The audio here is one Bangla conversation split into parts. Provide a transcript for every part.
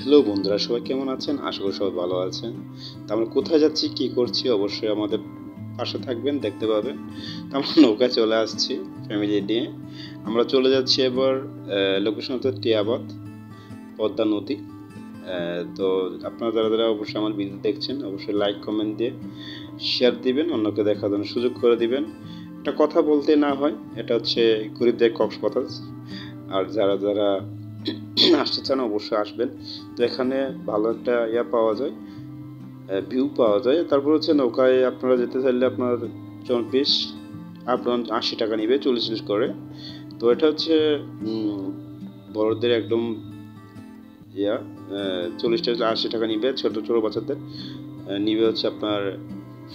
হ্যালো বন্ধুরা, সবাই কেমন আছেন? আশা করি সবাই ভালো আছেন। তো আমরা কোথায় যাচ্ছি, কি করছি অবশ্যই আমাদের পাশে থাকবেন, দেখতে পাবেন। তো আমরা নৌকায় চলে আসছি ফ্যামিলি নিয়ে। আমরা চলে যাচ্ছি এবার লোকেশন হচ্ছে টিয়াবাদ, পদ্মা নদী। তো আপনারা যারা যারা অবশ্যই আমার ভিডিও দেখছেন অবশ্যই লাইক কমেন্ট দিয়ে শেয়ার দিবেন, অন্যকে দেখার জন্য সুযোগ করে দিবেন। একটা কথা বলতে না হয়, এটা হচ্ছে গরিবদের কক্সবাজার। আর যারা যারা আসতে চান অবশ্যই আসবেন। তো এখানে ভালো একটা পাওয়া যায়, ভিউ পাওয়া যায়। তারপর হচ্ছে নৌকায় আপনারা যেতে চাইলে আপনার পিস আপনার 80 টাকা নিবে, 40 করে। তো এটা হচ্ছে বড়দের একদম 40 টাকা 80 টাকা নিবে, ছোট ছোট বাচ্চাদের নিবে হচ্ছে আপনার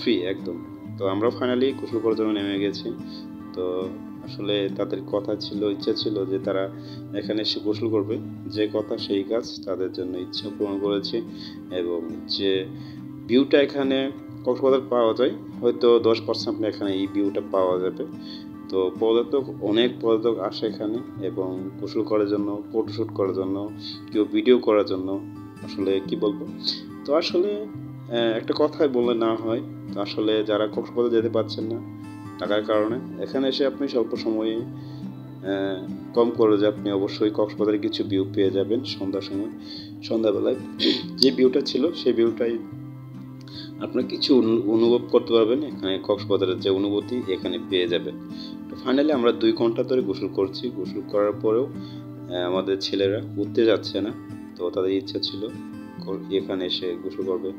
ফ্রি একদম। তো আমরা ফাইনালি গোসল করার জন্য নেমে গেছি। তো আসলে তাদের কথা ছিল, ইচ্ছা ছিল যে তারা এখানে এসে গোসল করবে। যে কথা সেই কাজ, তাদের জন্য ইচ্ছা পূরণ করেছি। এবং যে ভিউটা এখানে কক্সবাজার পাওয়া যায়, হয়তো 10% এখানে এই ভিউটা পাওয়া যাবে। তো অনেক পর্যটক আসে এখানে, এবং গোসল করার জন্য, ফটোশ্যুট করার জন্য, কেউ ভিডিও করার জন্য। আসলে কি বলবো, তো আসলে একটা কথাই বললে না হয়। তো আসলে যারা কক্সবাজার যেতে পারছেন না টাকার কারণে, এখানে এসে আপনি স্বল্প সময়ে কম খরচে আপনি অবশ্যই কক্সবাজারে কিছু ভিউ পেয়ে যাবেন। সন্ধ্যাবেলায় যে ভিউটা ছিল সেই ভিউটাই আপনার কিছু অনুভব করতে পারবেন। এখানে কক্সবাজারের যে অনুভূতি এখানে পেয়ে যাবেন। তো ফাইনালি আমরা 2 ঘন্টা ধরে গোসল করছি। গোসল করার পরেও আমাদের ছেলেরা উঠতে যাচ্ছে না। তো তাদের ইচ্ছা ছিল এখানে এসে গোসল করবে।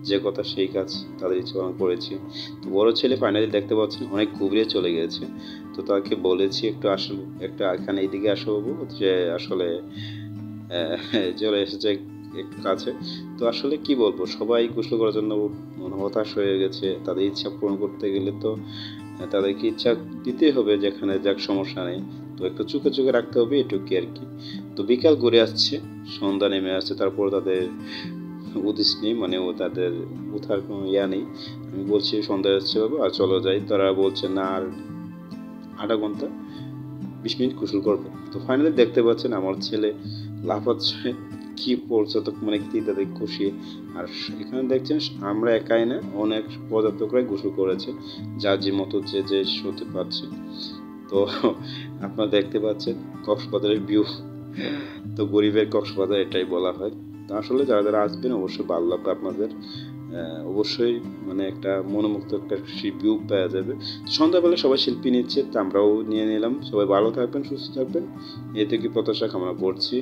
যে কথা সেই কাজ, তাদের ইচ্ছা পালন করেছি। তো বড় ছেলে ফাইনালি দেখতে পাচ্ছেন অনেক গভীরে চলে গেছে। তো তাকে বলেছি একটু আসলে একটা এখানে এইদিকে আসো বাবু, যে আসলে চলে এসেছে একটু কাছে। তো আসলে কি বলবো, সবাই গোসল করার জন্য হতাশ হয়ে গেছে। তাদের ইচ্ছা পূরণ করতে গেলে তো তাদেরকে ইচ্ছা দিতেই হবে, যেখানে যাক সমস্যা নেই। তো একটু চোখে চোখে রাখতে হবে, এটুকুই আর কি। তো বিকাল ঘুরে আসছে, সন্ধ্যা নেমে আসছে, তারপর তাদের উদিস নেই, মানে ও তাদের উঠার কোনো নেই। আমি বলছি সন্ধ্যা আসছে বাবু, আর চলো যাই। তারা বলছে না, আর আধা ঘন্টা 20 মিনিট গোসল করবে। তো ফাইনালি দেখতে পাচ্ছেন আমার ছেলে লাফাচ্ছে, কি পড়ছে তো, মানে কি তাদের খুশি। আর এখানে দেখছেন আমরা একাই না, অনেক পর্যটকরাই গোসল করেছে, যার যে মতো যে যে হতে পারছে। তো আপনারা দেখতে পাচ্ছেন কক্সবাজারের ভিউ। তো গরিবের কক্সবাজার এটাই বলা হয়। তো আসলে যারা যারা আসবেন অবশ্যই ভালো লাগবে আপনাদের। অবশ্যই মানে একটা মনোমুগ্ধ একটা ভিউ পাওয়া যাবে। সন্ধ্যাবেলা সবাই শিল্পী নিচ্ছে, তো আমরাও নিয়ে নিলাম। সবাই ভালো থাকবেন, সুস্থ থাকবেন, এতে কি প্রত্যাশা কামনা করছি।